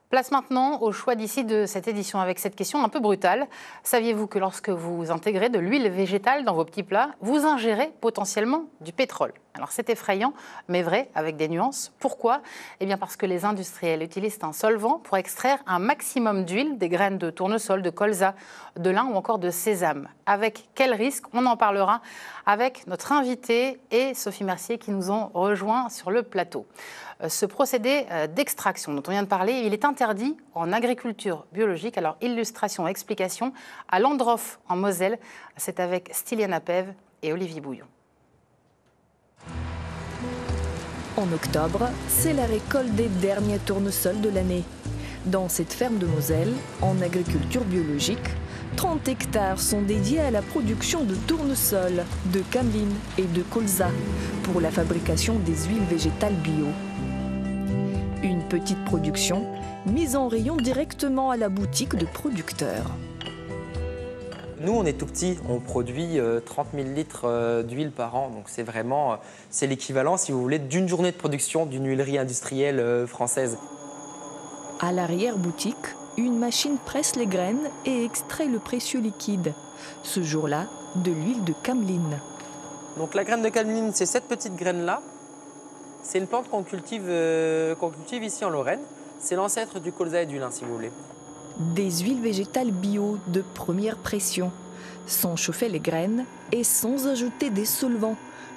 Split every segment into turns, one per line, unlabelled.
Place maintenant au choix d'ici de cette édition avec cette question un peu brutale. Saviez-vous que lorsque vous intégrez de l'huile végétale dans vos petits plats, vous ingérez potentiellement du pétrole? Alors c'est effrayant, mais vrai, avec des nuances. Pourquoi? Eh bien parce que les industriels utilisent un solvant pour extraire un maximum d'huile des graines de tournesol, de colza, de lin ou encore de sésame. Avec quel risque? On en parlera avec notre invité et Sophie Mercier qui nous ont rejoints sur le plateau. Ce procédé d'extraction dont on vient de parler, il est interdit en agriculture biologique. Alors, illustration, explication à Landroff en Moselle. C'est avec Styliana Pève et Olivier Bouillon.
En octobre, c'est la récolte des derniers tournesols de l'année. Dans cette ferme de Moselle, en agriculture biologique, 30 hectares sont dédiés à la production de tournesol, de cameline et de colza pour la fabrication des huiles végétales bio. Une petite production mise en rayon directement à la boutique de producteurs.
Nous, on est tout petit, on produit 30 000 litres d'huile par an. Donc c'est l'équivalent, si vous voulez, d'une journée de production d'une huilerie industrielle française.
À l'arrière-boutique, une machine presse les graines et extrait le précieux liquide. Ce jour-là, de l'huile de cameline.
Donc la graine de cameline, c'est cette petite graine-là. C'est une plante qu'on cultive ici en Lorraine. C'est l'ancêtre du colza et du lin, si vous voulez.
Des huiles végétales bio de première pression, sans chauffer les graines et sans ajouter des solvants,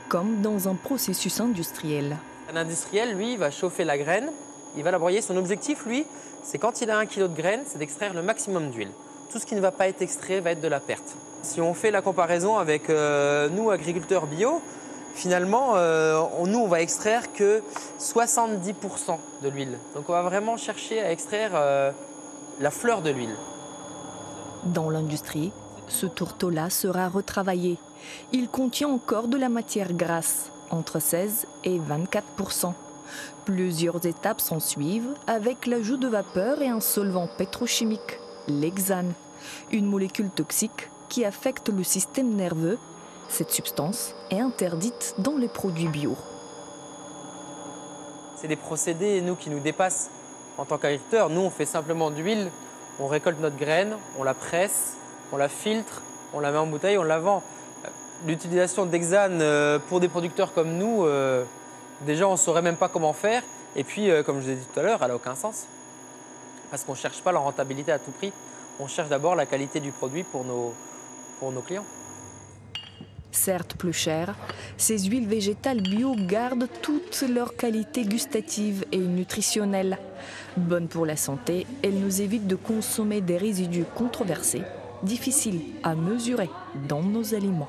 comme dans un processus industriel.
Un industriel, lui, va chauffer la graine, il va la broyer. Son objectif, lui, c'est quand il a 1 kg de graines, c'est d'extraire le maximum d'huile. Tout ce qui ne va pas être extrait va être de la perte. Si on fait la comparaison avec nous, agriculteurs bio, finalement, nous, on va extraire que 70% de l'huile. Donc, on va vraiment chercher à extraire la fleur de l'huile.
Dans l'industrie, ce tourteau-là sera retravaillé. Il contient encore de la matière grasse, entre 16 et 24%. Plusieurs étapes s'en suivent avec l'ajout de vapeur et un solvant pétrochimique, l'hexane, une molécule toxique qui affecte le système nerveux. Cette substance est interdite dans les produits bio.
C'est des procédés, nous, qui nous dépassent en tant qu'agriculteurs. Nous, on fait simplement de l'huile, on récolte notre graine, on la presse, on la filtre, on la met en bouteille, on la vend. L'utilisation d'hexane pour des producteurs comme nous, déjà, on ne saurait même pas comment faire. Et puis, comme je vous ai dit tout à l'heure, elle n'a aucun sens. Parce qu'on ne cherche pas la rentabilité à tout prix. On cherche d'abord la qualité du produit pour nos clients.
Certes plus chères, ces huiles végétales bio gardent toute leur qualité gustative et nutritionnelle. Bonnes pour la santé, elles nous évitent de consommer des résidus controversés, difficiles à mesurer dans nos aliments.